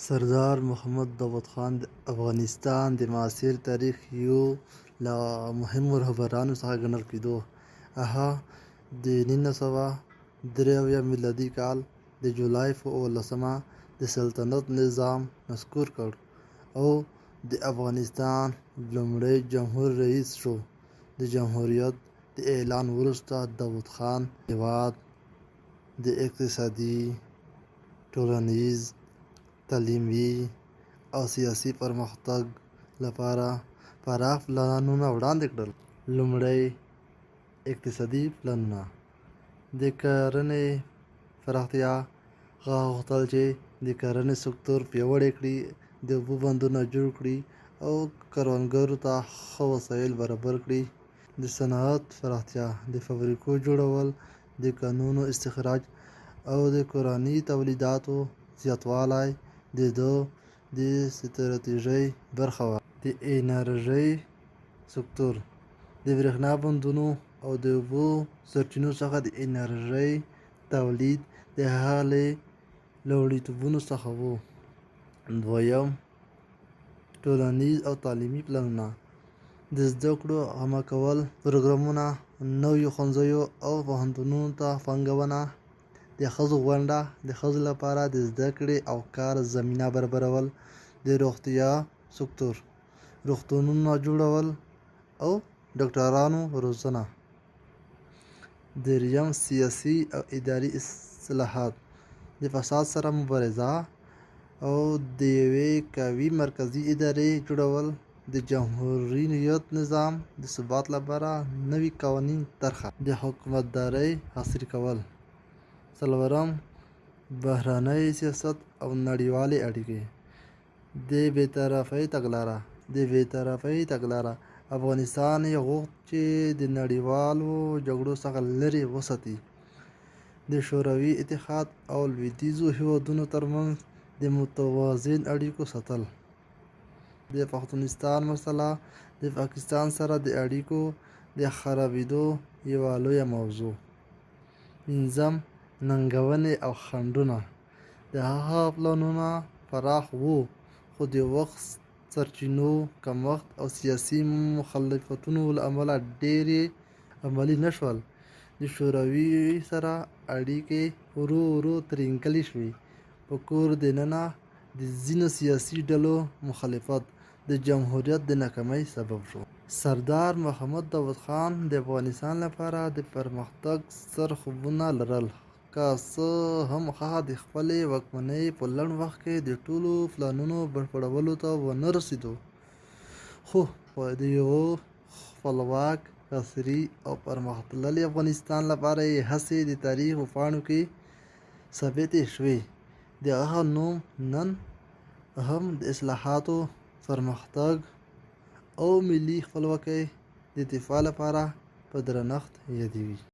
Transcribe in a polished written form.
سردار محمد داود خان د افغانستان د معاصر تاریخ یو له مهمو رهبرانو څخه ګڼل کېدو. هغه د 1983 میلادي کال د جولای په 18 د سلطنت نظام نسکور کړ او د افغانستان لومړی جمهور رئیس شو. د جمهوریت د اعلان وروسته داود خان هېواد د اقتصادي، ټولنیز، تعلیمي او سیاسي پرمختګ لپاره پراخ پلانونه وړاندې کړل. لومړی اقتصادي پلانونه: د کرنې پراختیا. هغه غوښتل چې د کرنې سکتور پیاوړی کړي، د اوبو بندونه جوړ کړي او کروندګرو ته ښه وسایل برابر کړي. د صنعت پراختیا. د فابریکو جوړول، د کانونو استخراج او د کورني تولیداتو زیاتوالی د ده د ستراتیژۍ برخه وه. د انرژۍ سکتور. د برېښنا بندونو او د اوبو سرچینو څخه د انرژۍ تولید د هغه له لومړیتوبونو څخه و. دویم ټولنیز او تعلیمي پلانونه: د زده کړو عامه کول، پروګرامونه، نویو ښوونځیو او پوهنتونونو ته پانګونه. د ښځو ونډه: د ښځو لپاره د زده کړې او کار زمینه برابرول. د روغتیا سکتور: روغتونونه جوړول او ډاکټرانو روزنه. دریم سیاسي او اداري اصلاحات: د فساد سره مبارزه او د یوې قوي مرکزي ادارې جوړول. د جمهوریت نظام د ثبات لپاره نوي قوانین طرحه. د حکومتدارۍ عصري کول. څلورم بهرنی سیاست او نړیوالې اړیکې. د بېطرفۍ تګلاره. د بېطرفۍ تګلاره: افغانستان یې غوښت چې د نړیوالو جګړو څخه لرې وساتي. د شوروي اتحاد او لوېدیځو هېوادونو ترمنځ د متوازن اړیکو ساتل. د پښتونستان مسله د پاکستان سره د اړیکو د خرابېدو یوه لویه موضوع. پنځم ننګونې او خنډونه: د هغه پلانونه پراخ وو خو د وخت، سرچینو کمښت او سیاسي مخالفتونو له امله ډېر یې عملي نه شول. د شوروي سره اړیکې ورو ورو ترینګلې شوې. په کور دننه د ځینو سیاسي ډلو مخالفت د جمهوریت د ناکامۍ سبب شو. سردار محمد داود خان د افغانستان لپاره د پرمختګ ستر خوبونه لرل، که څه هم هغه د خپلې واکمنۍ په لنډ وخت کې د ټولو پلانونو بشپړولو ته ونه رسېد. خو د یوه خپلواک، عصري او پرمختللي افغانستان لپاره یې هڅې د تاریخ په پاڼو کې ثبتې شوې. د هغه نوم نن هم د اصلاحاتو، پرمختګ او ملي خپلواکۍ د دفاع لپاره په درنښت یادېږي.